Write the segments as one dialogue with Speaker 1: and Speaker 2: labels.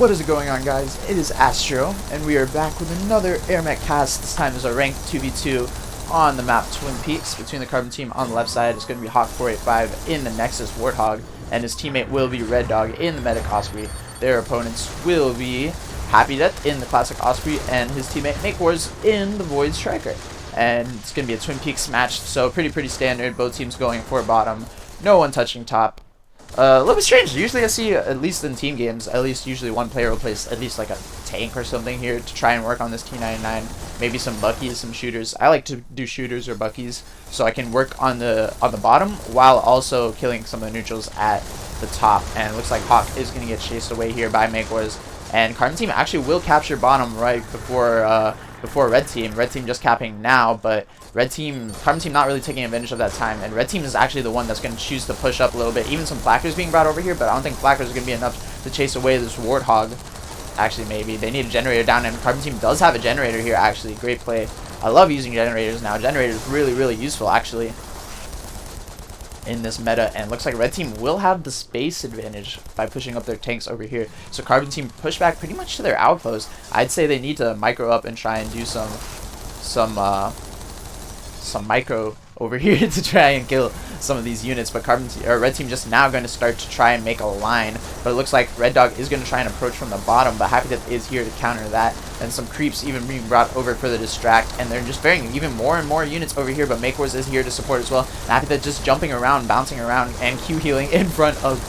Speaker 1: What is going on, guys? It is Astro, and we are back with another Airmech cast. This time is a ranked 2v2 on the map Twin Peaks. Between the Carbon team on the left side is going to be Hawk485 in the Nexus Warthog, and his teammate will be R3ddog in the Medic Osprey. Their opponents will be happydeath in the Classic Osprey, and his teammate MakeWars in the Void Striker. And it's going to be a Twin Peaks match, so pretty standard. Both teams going for bottom, no one touching top. A little bit strange. Usually I see, at least in team games, usually one player will place at least like a tank or something here to try and work on this T99. Maybe some buckies, some shooters. I like to do shooters or buckies so I can work on the bottom while also killing some of the neutrals at the top. And it looks like Hawk is going to get chased away here by MakeWars. And Carbon team actually will capture bottom right before Red team. Red team just capping now, but Carbon team not really taking advantage of that time, and Red team is actually the one that's going to choose to push up a little bit. Even some flackers being brought over here, but I don't think flackers are going to be enough to chase away this Warthog. Actually, maybe. They need a generator down, and Carbon team does have a generator here, actually. Great play. I love using generators now. Generators really useful, actually, in this meta, and looks like Red team will have the space advantage by pushing up their tanks over here. So Carbon team push back pretty much to their outpost. I'd say they need to micro up and try and do some micro over here to try and kill some of these units, but Red team just now going to start to try and make a line. But it looks like R3ddog is going to try and approach from the bottom, but happydeath is here to counter that, and some creeps even being brought over for the distract, and they're just burying even more and more units over here. But MakeWars is here to support as well. happydeath just jumping around, bouncing around, and Q healing in front of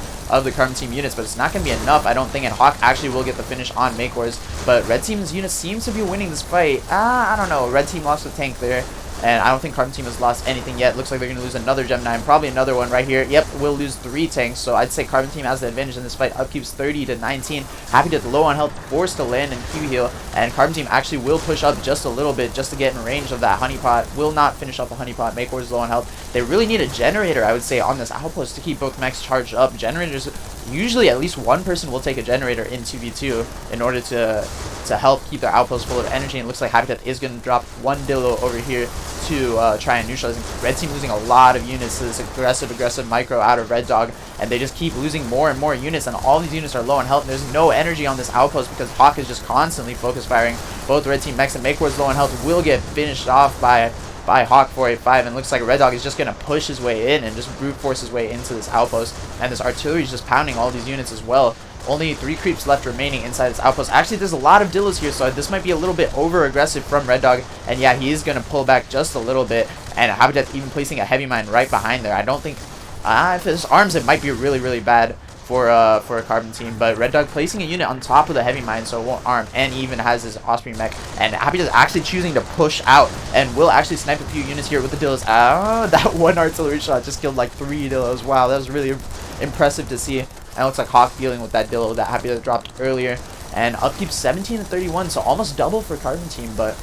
Speaker 1: the Carbon team units, but it's not going to be enough, I don't think, and Hawk actually will get the finish on MakeWars. But Red team's unit seems to be winning this fight. I don't know. Red team lost the tank there, and I don't think Carbon team has lost anything yet. Looks like they're going to lose another Gemini, and probably another one right here. Yep, we'll lose 3 tanks, so I'd say Carbon team has the advantage in this fight. Upkeeps 30-19. happydeath low on health, forced to land and Q heal, and Carbon team actually will push up just a little bit just to get in range of that honeypot. Will not finish off the honeypot. MakeWars low on health. They really need a generator, I would say, on this outpost to keep both mechs charged up. Generators, usually at least one person will take a generator in 2v2 in order to help keep their outpost full of energy. And it looks like happydeath is going to drop one Dillo over here to try and neutralize him. Red team losing a lot of units to this aggressive micro out of R3ddog, and they just keep losing more and more units, and all these units are low on health, and there's no energy on this outpost because Hawk is just constantly focus firing both Red team mechs, and MakeWars low on health will get finished off by Hawk485, and looks like R3ddog is just going to push his way in and just brute force his way into this outpost, and this artillery is just pounding all these units as well. Only 3 creeps left remaining inside this outpost. Actually, there's a lot of Dillos here, so this might be a little bit over-aggressive from R3ddog, and yeah, he is going to pull back just a little bit, and happydeath even placing a heavy mine right behind there. I don't think, if his arms, it might be really bad for a Carbon team, but R3ddog placing a unit on top of the heavy mine so it won't arm, and even has his Osprey mech, and happydeath actually choosing to push out and will actually snipe a few units here with the Dillos. That one artillery shot just killed like 3 Dillos. Wow, that was really impressive to see. And it looks like Hawk dealing with that Dillo that happydeath dropped earlier, and upkeep 17-31, so almost double for Carbon team, but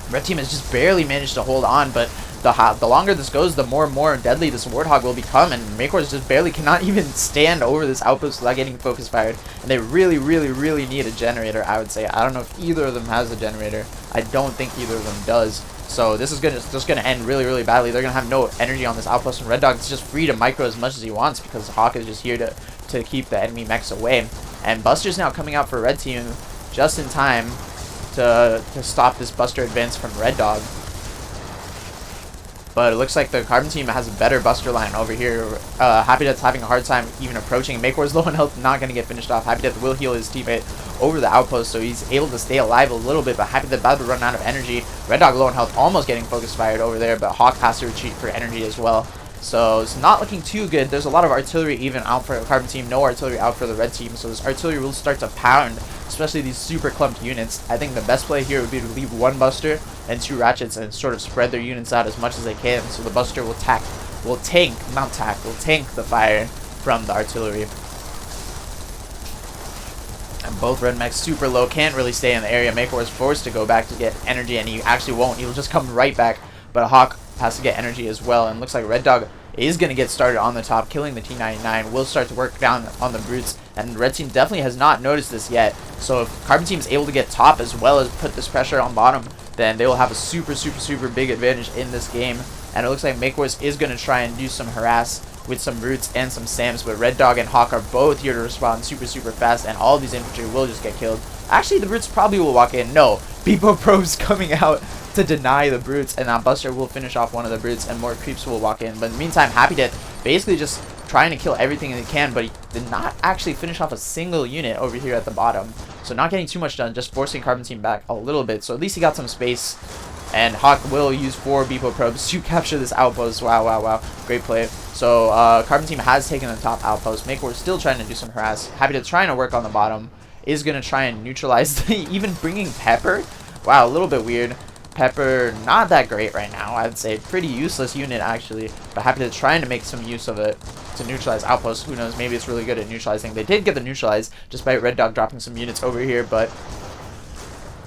Speaker 1: Red team has just barely managed to hold on. But the longer this goes, the more deadly this Warthog will become, and MakeWars just barely cannot even stand over this outpost without getting focus fired, and they really need a generator, I would say. I don't know if either of them has a generator. I don't think either of them does. So this is just gonna end really badly. They're gonna have no energy on this outpost, and R3ddog is just free to micro as much as he wants because Hawk is just here to keep the enemy mechs away. And Buster's now coming out for Red team just in time to stop this Buster advance from R3ddog. But it looks like the Carbon team has a better Buster line over here. happydeath's having a hard time even approaching. MakeWars low on health, not going to get finished off. happydeath will heal his teammate over the outpost, so he's able to stay alive a little bit, but happydeath about to run out of energy. R3ddog low on health, almost getting focus fired over there, but Hawk has to retreat for energy as well. So it's not looking too good. There's a lot of artillery even out for the Carbon team, no artillery out for the Red team, so this artillery will start to pound, especially these super clumped units. I think the best play here would be to leave 1 Buster and 2 Ratchets and sort of spread their units out as much as they can, so the Buster will tank the fire from the artillery. And both Red mechs super low, can't really stay in the area. MakeWars is forced to go back to get energy, and he actually won't. He'll just come right back, but Hawk has to get energy as well, and looks like R3ddog is going to get started on the top, killing the T99, will start to work down on the brutes, and Red team definitely has not noticed this yet. So if Carbon team is able to get top as well as put this pressure on bottom, then they will have a super big advantage in this game. And it looks like MakeWars is going to try and do some harass with some Roots and some Sams, but Red Dog and Hawk are both here to respond super fast, and all these infantry will just get killed. Actually, the Brutes probably will walk in. No, Beepo Probes coming out to deny the Brutes, and that Buster will finish off one of the Brutes, and more creeps will walk in. But in the meantime, happydeath basically just trying to kill everything he can, but he did not actually finish off a single unit over here at the bottom. So not getting too much done, just forcing Carbon Team back a little bit. So at least he got some space. And Hawk will use 4 Beepo Probes to capture this outpost. Wow. Great play. So Carbon Team has taken the top outpost. MakeWars still trying to do some harass. happydeath trying to work on the bottom. Is going to try and neutralize even bringing Pepper. Wow, a little bit weird. Pepper, not that great right now. I'd say pretty useless unit, actually. But happydeath trying to make some use of it to neutralize outposts. Who knows, maybe it's really good at neutralizing. They did get the neutralize, despite Red Dog dropping some units over here, but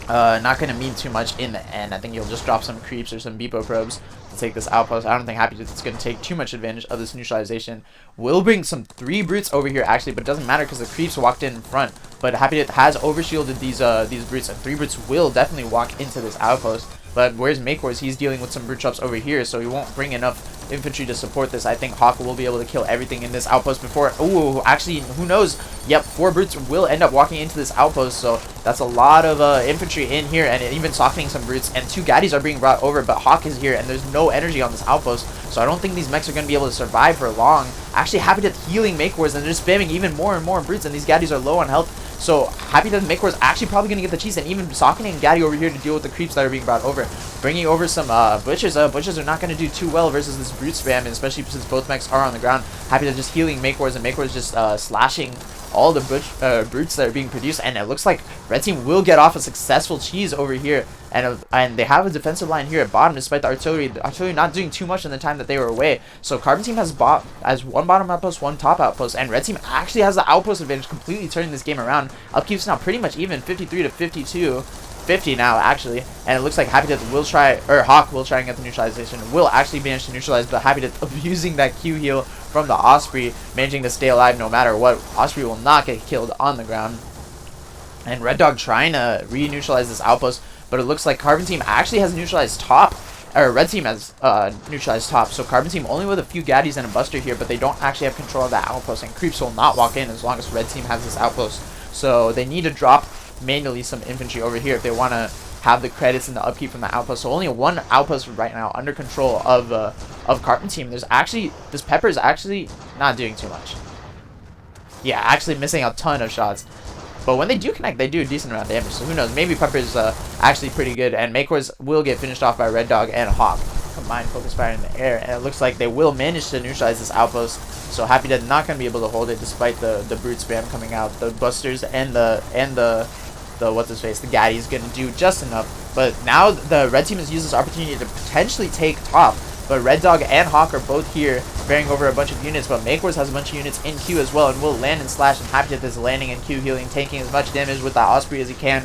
Speaker 1: not going to mean too much in the end. I think he'll just drop some creeps or some Beepo Probes to take this outpost. I don't think happydeath is going to take too much advantage of this neutralization. Will bring some 3 Brutes over here, actually, but it doesn't matter because the creeps walked in front. But happydeath has overshielded these Brutes, and 3 Brutes will definitely walk into this outpost. But where's MakeWars? He's dealing with some Brute shops over here, so he won't bring enough infantry to support this. I think Hawk will be able to kill everything in this outpost before... Ooh, actually, who knows? Yep, 4 Brutes will end up walking into this outpost, so that's a lot of infantry in here, and even softening some Brutes. And 2 Gaddies are being brought over, but Hawk is here, and there's no energy on this outpost, so I don't think these mechs are going to be able to survive for long. Actually, happydeath healing MakeWars, and they're just spamming even more and more Brutes, and these Gaddies are low on health. So happydeath MakeWars actually probably going to get the cheese, and even softening Gaddy over here to deal with the creeps that are being brought over. Bringing over some Butchers. Butchers are not going to do too well versus this Brute spam, and especially since both mechs are on the ground. happydeath just healing MakeWars, and MakeWars just slashing all the Brutes that are being produced, and it looks like Red Team will get off a successful cheese over here, and they have a defensive line here at bottom despite the artillery. The artillery not doing too much in the time that they were away. So Carbon Team has 1 bottom outpost, 1 top outpost, and Red Team actually has the outpost advantage, completely turning this game around. Upkeep's now pretty much even, 53 to 52. 50 now, actually, and it looks like happydeath will try, or Hawk will try and get the neutralization. Will actually manage to neutralize, but happydeath abusing that Q heal from the Osprey, managing to stay alive no matter what. Osprey will not get killed on the ground, and Red Dog trying to re-neutralize this outpost, but it looks like Carbon Team actually has neutralized top, or Red Team has neutralized top. So Carbon Team only with a few Gaddies and a Buster here, but they don't actually have control of that outpost, and creeps will not walk in as long as Red Team has this outpost. So they need to drop manually some infantry over here if they want to have the credits and the upkeep from the outpost. So only 1 outpost right now under control of Carbon Team. There's actually, this Pepper is actually not doing too much. Yeah, actually missing a ton of shots. But when they do connect, they do a decent amount of damage. So who knows? Maybe Pepper's actually pretty good. And MakeWars will get finished off by Red Dog and Hawk. Combined focus fire in the air. And it looks like they will manage to neutralize this outpost. So happydeath not going to be able to hold it despite the Brute spam coming out. The Busters and the what's his face, the Gaddy is going to do just enough. But now the Red Team has used this opportunity to potentially take top. But Red Dog and Hawk are both here, bearing over a bunch of units. But MakeWars has a bunch of units in Q as well, and will land and slash. And happydeath is landing and Q healing, taking as much damage with the Osprey as he can.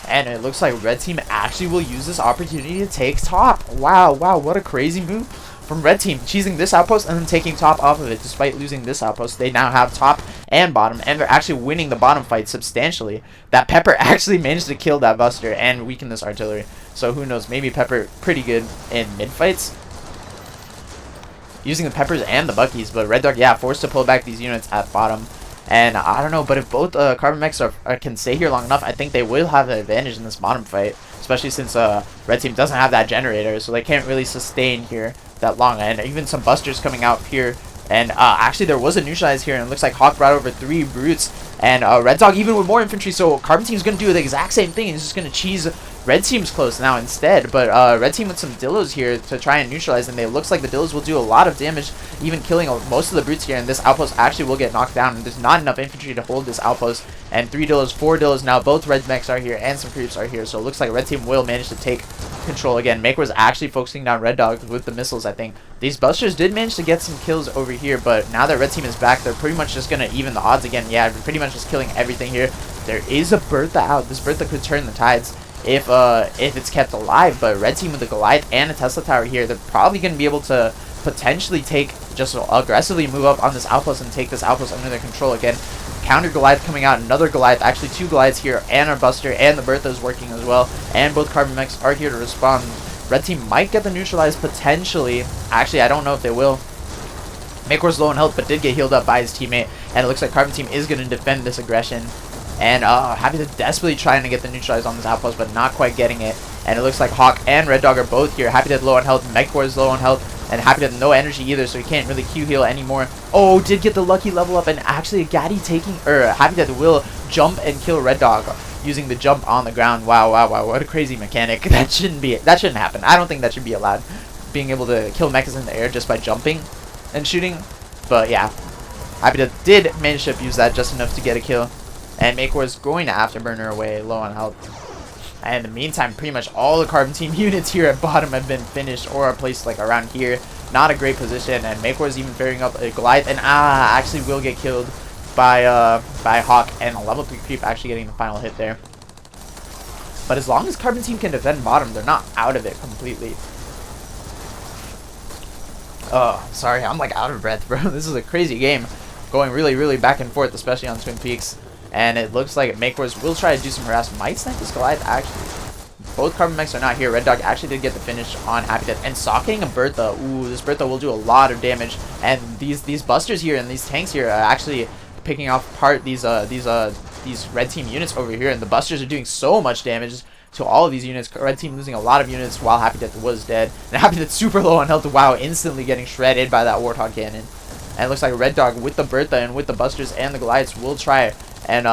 Speaker 1: And it looks like Red Team actually will use this opportunity to take top. Wow, what a crazy move from Red Team, cheesing this outpost and then taking top off of it. Despite losing this outpost, they now have top and bottom, and they're actually winning the bottom fight substantially. That Pepper actually managed to kill that Buster and weaken this artillery. So who knows, maybe Pepper pretty good in mid-fights, using the Peppers and the Buckies. But Red Dog, yeah, forced to pull back these units at bottom. And I don't know, but if both Carbon Mechs can stay here long enough, I think they will have an advantage in this bottom fight. Especially since Red Team doesn't have that generator, so they can't really sustain here that long. And even some Busters coming out here. And actually there was a neutralize here, and it looks like Hawk brought over 3 Brutes. And Red Dog even with more infantry, so Carbon Team's going to do the exact same thing. He's just going to cheese Red Team's close now instead. But Red Team with some Dillos here to try and neutralize, and it looks like the Dillos will do a lot of damage, even killing most of the Brutes here. And this outpost actually will get knocked down, and there's not enough infantry to hold this outpost. And 3 Dillos, 4 Dillos now, both Red Mechs are here, and some creeps are here. So it looks like Red Team will manage to take control again. MakeWars actually focusing down Red Dog with the missiles, I think. These Busters did manage to get some kills over here, but now that Red Team is back, they're pretty much just going to even the odds again. Yeah, they're pretty much just killing everything here. There is a Bertha out. This Bertha could turn the tides if it's kept alive, but Red Team with the Goliath and a Tesla Tower here, they're probably going to be able to potentially just aggressively move up on this outpost and take this outpost under their control again. Counter Goliath coming out, another Goliath, actually 2 Goliaths here, and a Buster, and the Bertha is working as well, and both Carbon Mechs are here to respond. Red Team might get the neutralize potentially. Actually, I don't know if they will. MakeWars low on health, but did get healed up by his teammate, and it looks like Carbon Team is going to defend this aggression. And happydeath desperately trying to get the neutralize on this outpost, but not quite getting it. And it looks like Hawk and R3ddog are both here. happydeath low on health, MakeWars low on health, and happydeath no energy either, so he can't really Q heal anymore. Oh, did get the lucky level up, and actually Gaddy taking, happydeath will jump and kill R3ddog using the jump on the ground. Wow, wow, wow, what a crazy mechanic. That shouldn't happen. I don't think that should be allowed, being able to kill mechas in the air just by jumping and shooting. But yeah, happydeath did manage to abuse that just enough to get a kill. And MakeWars going to Afterburner away, low on health. And in the meantime, pretty much all the Carbon Team units here at bottom have been finished or are placed like around here. Not a great position, and MakeWars even pairing up a Goliath, and actually will get killed by Hawk, and a level 3 creep actually getting the final hit there. But as long as Carbon Team can defend bottom, they're not out of it completely. Oh, sorry, I'm like out of breath, bro. This is a crazy game, going really, really back and forth, especially on Twin Peaks. And it looks like MakeWars will try to do some harass. Might snipe this Goliath, actually. Both Carbon Mechs are not here. R3ddog actually did get the finish on happydeath. And socking a Bertha. Ooh, this Bertha will do a lot of damage. And these busters here and these tanks here are actually picking off apart these red team units over here. And the busters are doing so much damage to all of these units. Red team losing a lot of units while happydeath was dead. And happydeath super low on health. Wow, instantly getting shredded by that Warthog cannon. And it looks like R3ddog with the Bertha and with the busters and the Goliaths will try and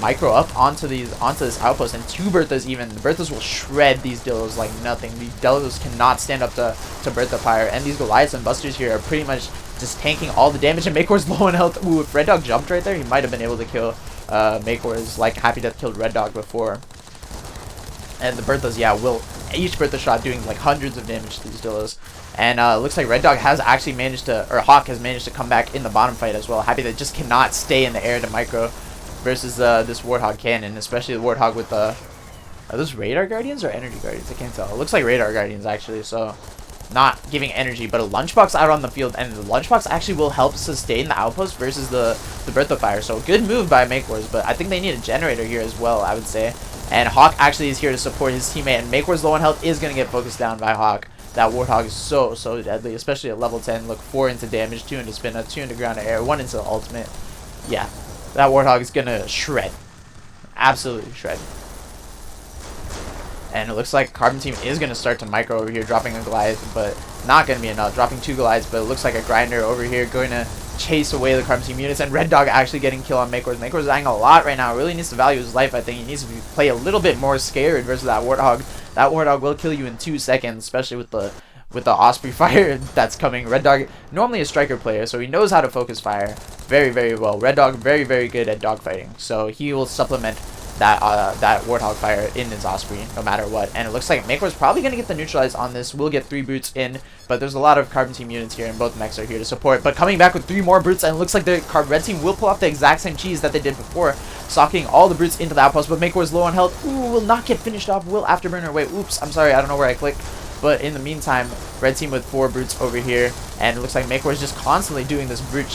Speaker 1: micro up onto this outpost, and 2 Berthas even. The Berthas will shred these Dillos like nothing. These Dillos cannot stand up to Bertha fire, and these Goliaths and busters here are pretty much just tanking all the damage, and MakeWars low on health. Ooh, if R3ddog jumped right there, he might have been able to kill MakeWars like happydeath killed R3ddog before. And the Berthas, yeah, will each Bertha shot doing like hundreds of damage to these Dillos. And looks like R3ddog has actually managed to, or Hawk has managed to come back in the bottom fight as well. happydeath just cannot stay in the air to micro versus this Warthog cannon, especially the Warthog with the... Are those Radar Guardians or Energy Guardians? I can't tell. It looks like Radar Guardians, actually, so not giving energy, but a Lunchbox out on the field, and the Lunchbox actually will help sustain the outpost versus the Bertha fire. So good move by MakeWars, but I think they need a generator here as well, I would say. And Hawk actually is here to support his teammate, and MakeWars low on health is going to get focused down by Hawk. That Warthog is so deadly, especially at level 10. Look, 4 into damage, 2 into spin, 2 into ground to air, 1 into the ultimate. Yeah, that Warthog is going to shred. Absolutely shred. And it looks like Carbon Team is going to start to micro over here, dropping a Goliath, but not going to be enough. Dropping 2 Goliaths, but it looks like a Grinder over here going to chase away the Carbon Team units, and R3ddog actually getting kill on MakeWars. MakeWars is dying a lot right now. Really needs to value his life, I think. He needs to play a little bit more scared versus that Warthog. That Warthog will kill you in 2 seconds, especially with the Osprey fire that's coming. R3ddog, normally a striker player, so he knows how to focus fire very, very well. R3ddog, very, very good at dogfighting, so he will supplement that Warthog fire in his Osprey no matter what. And it looks like MakeWars probably going to get the neutralize on this. We'll get 3 brutes in, but there's a lot of Carbon Team units here, and both mechs are here to support. But coming back with 3 more brutes, and it looks like the Red Team will pull off the exact same cheese that they did before, socking all the brutes into the outpost. But MakeWars low on health. Ooh, will not get finished off. Will Afterburner away. Oops, I'm sorry, I don't know where I clicked. But in the meantime, Red Team with 4 brutes over here, and it looks like MakeWars just constantly doing this brute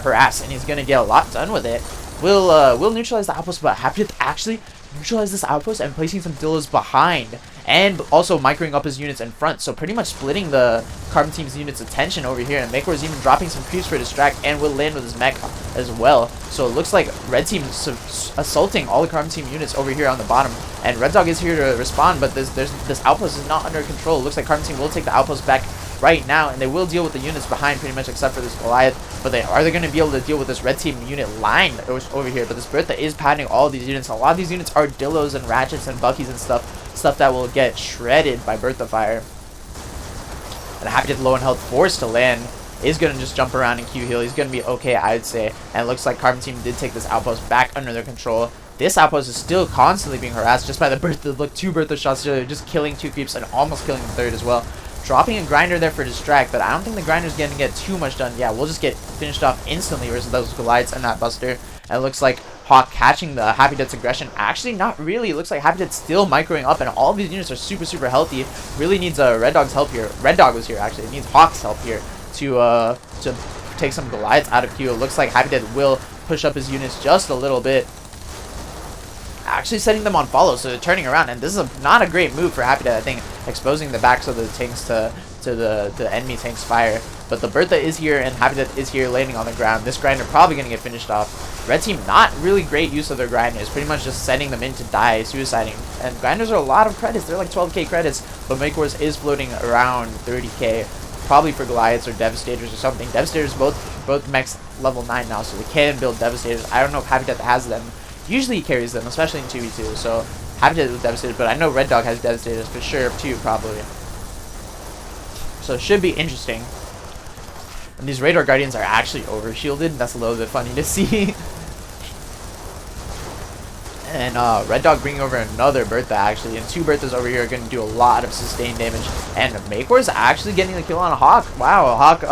Speaker 1: harass, and he's going to get a lot done with it. Will neutralize the outpost, but happydeath actually neutralize this outpost and placing some Dillos behind, and also microing up his units in front, so pretty much splitting the Carbon Team's units' attention over here. And MakeWars even dropping some creeps for distract, and will land with his mech as well. So it looks like Red Team assaulting all the Carbon Team units over here on the bottom, and R3ddog is here to respond, but this outpost is not under control. It looks like Carbon Team will take the outpost back right now, and they will deal with the units behind pretty much except for this Goliath. But are they going to be able to deal with this Red Team unit line over here? But this Bertha is padding all these units. A lot of these units are Dillos and Ratchets and Buckies and stuff that will get shredded by Bertha fire. And happydeath low on health, forced to land, is going to just jump around and Q heal. He's going to be okay, I would say. And it looks like Carbon Team did take this outpost back under their control. This outpost is still constantly being harassed just by the Bertha. Look, 2 Bertha shots there, just killing 2 creeps and almost killing the 3rd as well. Dropping a Grinder there for distract, but I don't think the Grinder's going to get too much done. Yeah, we'll just get finished off instantly versus those Goliaths and that Buster. And it looks like Hawk catching the happydeath's aggression. Actually, not really. It looks like happydeath's still microing up, and all of these units are super healthy. Really needs R3ddog's help here. R3ddog was here, actually. It needs Hawk's help here to take some Goliaths out of queue. It looks like happydeath will push up his units just a little bit, actually setting them on follow, so they're turning around. And this is not a great move for happydeath. I think exposing the backs of the tanks to to the enemy tank's fire. But the Bertha is here, and Happy Death is here landing on the ground. This grinder probably going to get finished off. Red team, not really great use of their grinders. Pretty much just setting them in to die, suiciding. And grinders are a lot of credits. They're like 12k credits. But MakeWars is floating around 30k. Probably for Goliaths or Devastators or something. Devastators, both mechs level 9 now, so they can build Devastators. I don't know if Happy Death has them. Usually he carries them, especially in 2v2. So Happy Death with Devastators, but I know R3ddog has Devastators for sure too, probably. So it should be interesting. And these Radar Guardians are actually over-shielded. That's a little bit funny to see. And R3ddog bringing over another Bertha, actually. And 2 Berthas over here are going to do a lot of sustained damage. And MakeWars actually getting the kill on Hawk. Wow, Hawk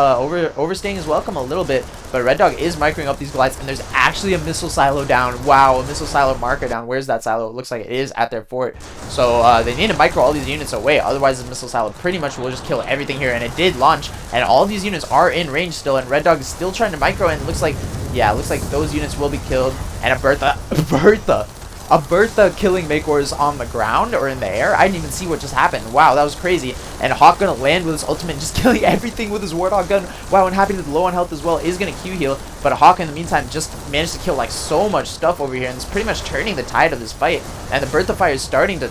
Speaker 1: overstaying his welcome a little bit. But R3ddog is microing up these Goliaths. And there's actually a missile silo down. Wow, a missile silo marker down. Where's that silo? It looks like it is at their fort. So they need to micro all these units away. Otherwise, the missile silo pretty much will just kill everything here. And it did launch. And all these units are in range still. And R3ddog is still trying to micro. And it looks like, yeah, it looks like those units will be killed. And a Bertha. A Bertha killing MakeWars on the ground or in the air. I didn't even see what just happened. Wow, that was crazy. And Hawk gonna land with his ultimate and just killing everything with his Warthog gun. Wow, and Happy Death low on health as well is gonna Q heal. But Hawk in the meantime just managed to kill like so much stuff over here, and it's pretty much turning the tide of this fight. And the Bertha fire is starting to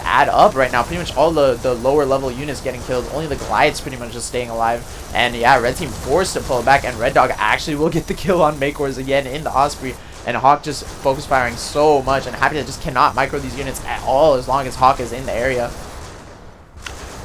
Speaker 1: add up right now. Pretty much all the lower level units getting killed. Only the Goliaths pretty much just staying alive. And yeah, Red team forced to pull it back, and R3ddog actually will get the kill on MakeWars again in the Osprey. And Hawk just focus firing so much, and Happy Death just cannot micro these units at all as long as Hawk is in the area.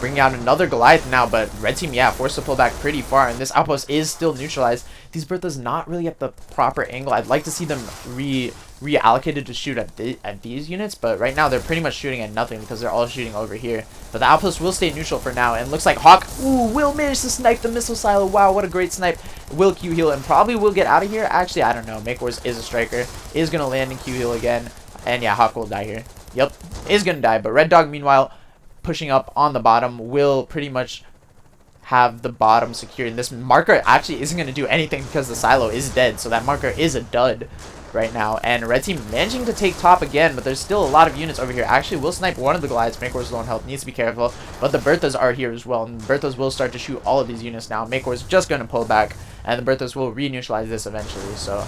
Speaker 1: Bringing out another Goliath now, but Red team, yeah, forced to pull back pretty far, and this outpost is still neutralized. These Berthas not really at the proper angle. I'd like to see them reallocated to shoot at these units, but right now they're pretty much shooting at nothing because they're all shooting over here. But the outpost will stay neutral for now, and looks like Hawk will manage to snipe the missile silo. Wow, what a great snipe. Will Q heal and probably will get out of here. Actually, I don't know. MakeWars is a striker, is going to land in Q heal again, and yeah, Hawk will die here. Yep, is going to die, but R3ddog meanwhile pushing up on the bottom will pretty much have the bottom secured. And this marker actually isn't going to do anything because the silo is dead, so that marker is a dud right now. And Red team managing to take top again, but there's still a lot of units over here. Actually will snipe one of the Goliaths. MakeWars low on health, needs to be careful, but the Berthas are here as well, and the Berthas will start to shoot all of these units now. MakeWars just going to pull back, and the Berthas will re-neutralize this eventually. So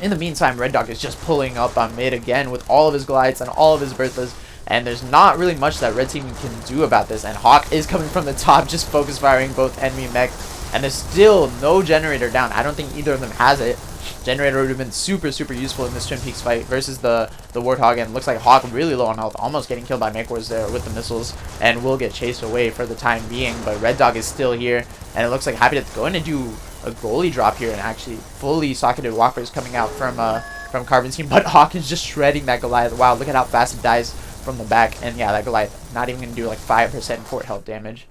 Speaker 1: in the meantime, R3ddog is just pulling up on mid again with all of his Goliaths and all of his Berthas. And there's not really much that Red team can do about this. And Hawk is coming from the top, just focus firing both enemy mech. And there's still no generator down. I don't think either of them has it. Generator would have been super useful in this Twin Peaks fight versus the Warthog. And looks like Hawk really low on health, almost getting killed by MakeWars there with the missiles, and will get chased away for the time being. But R3ddog is still here, and it looks like Happy Death going to do a goalie drop here, and actually fully socketed walkers coming out from Carbon team. But Hawk is just shredding that Goliath. Wow, look at how fast it dies from the back. And yeah, that Goliath not even gonna do like 5% fort health damage.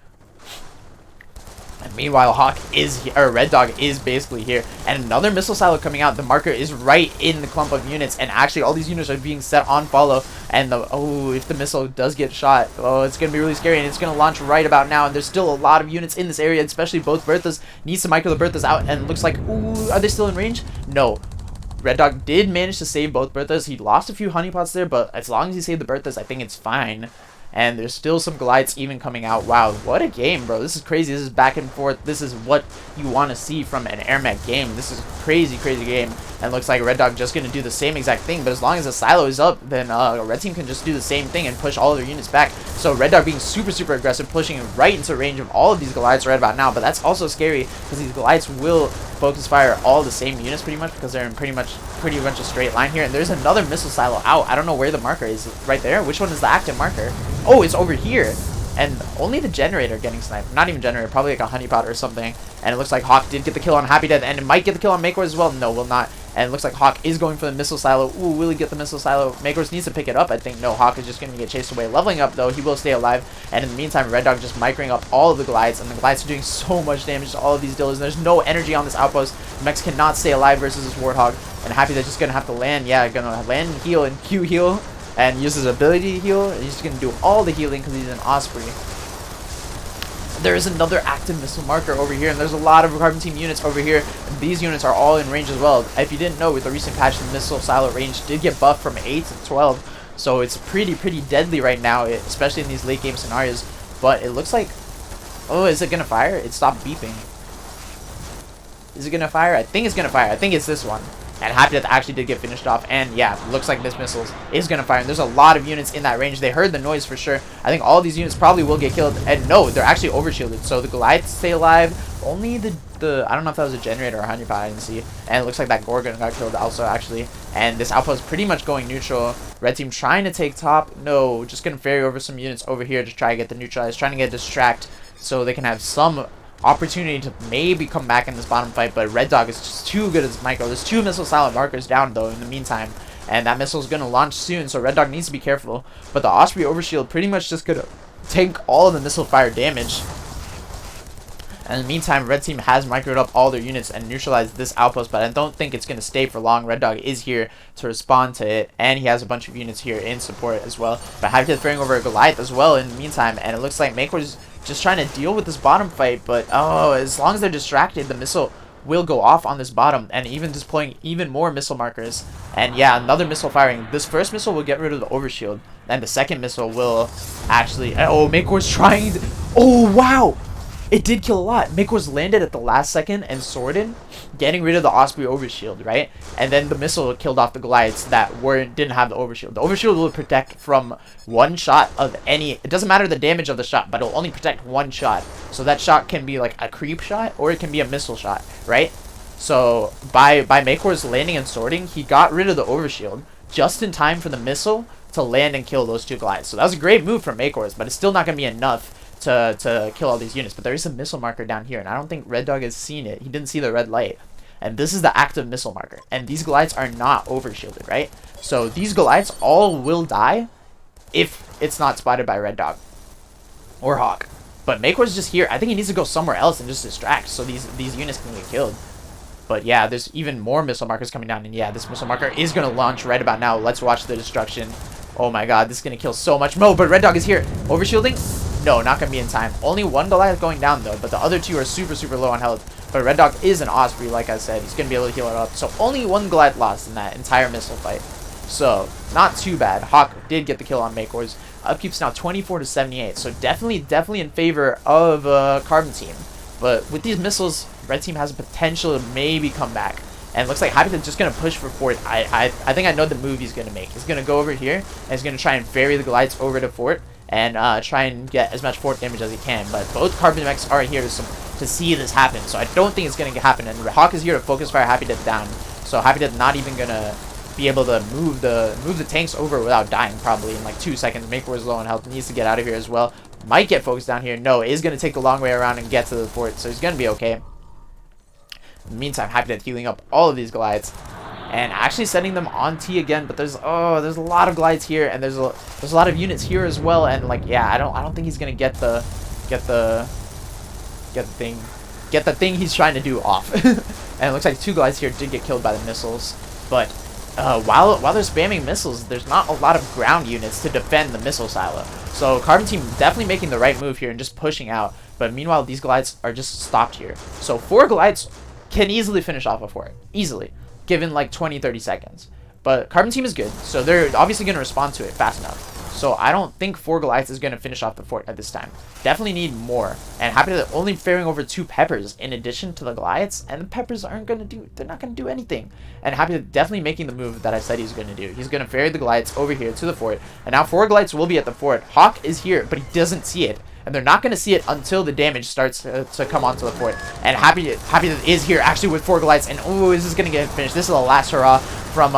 Speaker 1: And meanwhile, Hawk is here, or R3ddog is basically here, and another missile silo coming out. The marker is right in the clump of units, and actually all these units are being set on follow. And if the missile does get shot, it's gonna be really scary, and it's gonna launch right about now. And there's still a lot of units in this area, especially both Berthas. Needs to micro the Berthas out, and it looks like, are they still in range? No. R3ddog did manage to save both Berthas. He lost a few honeypots there, but as long as he saved the Berthas, I think it's fine. And there's still some Goliaths even coming out. Wow, what a game, bro. This is crazy. This is back and forth. This is what you want to see from an Airmech game. This is a crazy game. And looks like R3ddog just going to do the same exact thing. But as long as the silo is up, then Red team can just do the same thing and push all of their units back. So R3ddog being super aggressive, pushing right into range of all of these Goliaths right about now. But that's also scary because these Goliaths will focus fire all the same units pretty much, because they're in pretty much a straight line here. And there's another missile silo out. I don't know where the marker is. Right there? Which one is the active marker? Oh, it's over here. And only the generator getting sniped. Not even generator, probably like a honeypot or something. And it looks like Hawk did get the kill on Happy Death, and it might get the kill on MakeWars as well. No, will not. And it looks like Hawk is going for the missile silo. Ooh, will he get the missile silo? MakeWars needs to pick it up, I think. No, Hawk is just going to get chased away. Leveling up, though, he will stay alive. And in the meantime, R3ddog just microing up all of the Goliaths, and the Goliaths are doing so much damage to all of these dealers. There's no energy on this outpost. Mechs cannot stay alive versus this Warthog. And Happy Death just going to have to land. Yeah, going to land and heal and Q heal. And use his ability to heal. He's just going to do all the healing because he's an Osprey. There is another active missile marker over here, and there's a lot of Carbon team units over here. And these units are all in range as well. If you didn't know, with the recent patch, the missile silo range did get buffed from 8 to 12. So it's pretty deadly right now, especially in these late game scenarios. but it looks like, oh, is it gonna fire? It stopped beeping. Is it gonna fire? I think it's gonna fire. I think it's this one. And Happy Death actually did get finished off. And yeah, looks like this missile is gonna fire. And there's a lot of units in that range. They heard the noise for sure. I think all these units probably will get killed. And no, they're actually overshielded. So the Goliaths stay alive. Only the I don't know if that was a generator or a honeypot, I didn't see. And it looks like that Gorgon got killed also actually. And this outpost pretty much going neutral. Red team trying to take top. No, just gonna ferry over some units over here to try to get the neutralized. Trying to get distract so they can have some opportunity to maybe come back in this bottom fight, but R3ddog is just too good as micro. There's 2 missile silent markers down though in the meantime, and that missile is going to launch soon, so R3ddog needs to be careful. But the Osprey overshield pretty much just going to tank all of the missile fire damage. And in the meantime, Red Team has microed up all their units and neutralized this outpost, but I don't think it's going to stay for long. R3ddog is here to respond to it, and he has a bunch of units here in support as well. But Happy Death ferrying over a Goliath as well in the meantime, and it looks like MakeWars just trying to deal with this bottom fight, but oh, as long as they're distracted, the missile will go off on this bottom, and even deploying even more missile markers. And yeah, another missile firing. This first missile will get rid of the overshield, and the second missile will actually, oh, MakeWars trying to, oh wow, it did kill a lot. MakeWars landed at the last second and sworded, getting rid of the Osprey overshield, right? And then the missile killed off the Goliaths that didn't have the overshield. The overshield will protect from one shot of any, it doesn't matter the damage of the shot, but it'll only protect one shot. So that shot can be like a creep shot, or it can be a missile shot, right? So by MakeWars landing and sorting, he got rid of the overshield just in time for the missile to land and kill those 2 Goliaths. So that was a great move from MakeWars, but it's still not going to be enough to kill all these units. But there is a missile marker down here, and I don't think R3ddog has seen it. He didn't see the red light, and this is the active missile marker, and these Goliaths are not overshielded, right? So these Goliaths all will die if it's not spotted by R3ddog or Hawk. But MakeWars just here. I think he needs to go somewhere else and just distract so these units can get killed. But yeah, there's even more missile markers coming down, and yeah, this missile marker is going to launch right about now. Let's watch the destruction. Oh my god, this is going to kill so much. No, but R3ddog is here. Overshielding? No, not going to be in time. Only 1 Goliath going down though, but the other 2 are super low on health. But R3ddog is an Osprey, like I said. He's going to be able to heal it up. So only 1 Goliath lost in that entire missile fight. So not too bad. Hawk did get the kill on MakeWars. Upkeep's now 24-78. So definitely in favor of Carbon Team. But with these missiles, Red Team has a potential to maybe come back. And it looks like Happy Death just going to push for fort. I think I know the move he's going to make. He's going to go over here, and he's going to try and ferry the Goliaths over to fort, and try and get as much fort damage as he can. But both Carbon Mechs are here to see this happen, so I don't think it's going to happen. And Hawk is here to focus fire Happy Death down. So Happy Death not even going to be able to move the tanks over without dying probably in like 2 seconds. MakeWars low on health, needs to get out of here as well. Might get focused down here. No, is going to take the long way around and get to the fort, so he's going to be okay. In the meantime, Happy Death healing up all of these Goliaths and actually setting them on T again. But there's a lot of Goliaths here, and there's a lot of units here as well. And like, yeah, I don't think he's gonna get the thing he's trying to do off. And it looks like 2 Goliaths here did get killed by the missiles. But while they're spamming missiles, there's not a lot of ground units to defend the missile silo. So Carbon Team definitely making the right move here and just pushing out. But meanwhile, these Goliaths are just stopped here. So 4 Goliaths can easily finish off a fort. Easily. Given like 20-30 seconds. But Carbon Team is good, so they're obviously going to respond to it fast enough. So I don't think 4 Goliaths is going to finish off the fort at this time. Definitely need more. And Happy Death only ferrying over 2 Peppers in addition to the Goliaths, and the Peppers aren't going to do, they're not going to do anything. And Happy Death definitely making the move that I said he's going to do. He's going to ferry the Goliaths over here to the fort, and now 4 Goliaths will be at the fort. Hawk is here, but he doesn't see it. And they're not going to see it until the damage starts to come onto the fort. And Happy Death is here actually with 4 Goliaths. And oh, this is going to get finished. This is the last hurrah from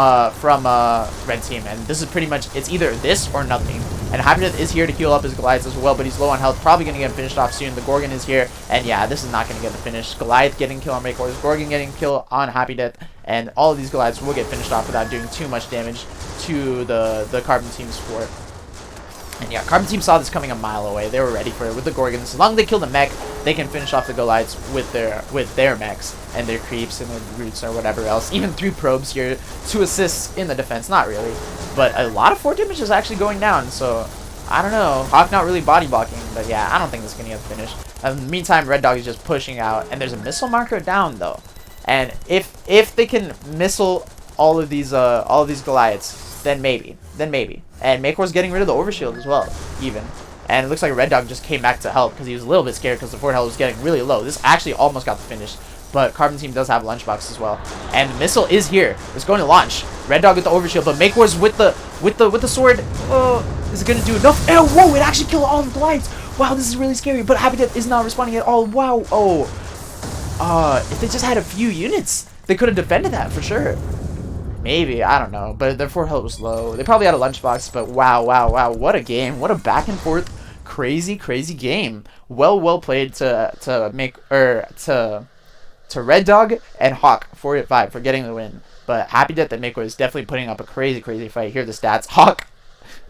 Speaker 1: Red Team. And this is pretty much, it's either this or nothing. And Happy Death is here to heal up his Goliaths as well, but he's low on health. Probably going to get finished off soon. The Gorgon is here. And yeah, this is not going to get the finish. Goliath getting kill on MakeWars. Gorgon getting kill on Happy Death. And all of these Goliaths will get finished off without doing too much damage to the Carbon Team's fort. And yeah, Carbon Team saw this coming a mile away. They were ready for it with the Gorgons. As long as they kill the mech, they can finish off the Goliaths with their mechs and their creeps and their roots or whatever else. Even 3 probes here to assist in the defense. Not really. But a lot of fort damage is actually going down. So, I don't know. Hawk not really body blocking. But yeah, I don't think this is going to get finished. In the meantime, R3ddog is just pushing out. And there's a missile marker down, though. And if they can missile all of these Goliaths, then maybe. And MakeWars getting rid of the overshield as well, even. And it looks like Red Dog just came back to help because he was a little bit scared because the forward health was getting really low. This actually almost got the finish, but Carbon Team does have Lunchbox as well. And the missile is here. It's going to launch. Red Dog with the overshield, but MakeWars with the sword. Oh, is it going to do enough? Oh, whoa, it actually killed all the glides. Wow, this is really scary, but happydeath is not responding at all. Wow. Oh, if they just had a few units, they could have defended that for sure. Maybe, I don't know, but their forward health was low. They probably had a Lunchbox, but wow, what a game. What a back and forth crazy game. Well played to Red Dog and Hawk485 for getting the win. But happydeath and MakeWars is definitely putting up a crazy fight. Here are the stats. Hawk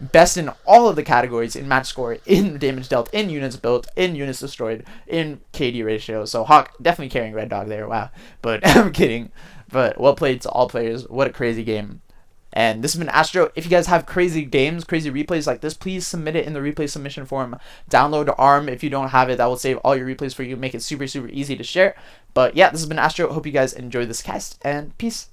Speaker 1: best in all of the categories in match score, in damage dealt, in units built, in units destroyed, in KD ratio. So Hawk definitely carrying Red Dog there. Wow. But I'm kidding. But well played to all players. What a crazy game. And this has been Astro. If you guys have crazy games, crazy replays like this, please submit it in the replay submission form. Download ARM if you don't have it. That will save all your replays for you. Make it super easy to share. But yeah, this has been Astro. Hope you guys enjoyed this cast, and peace.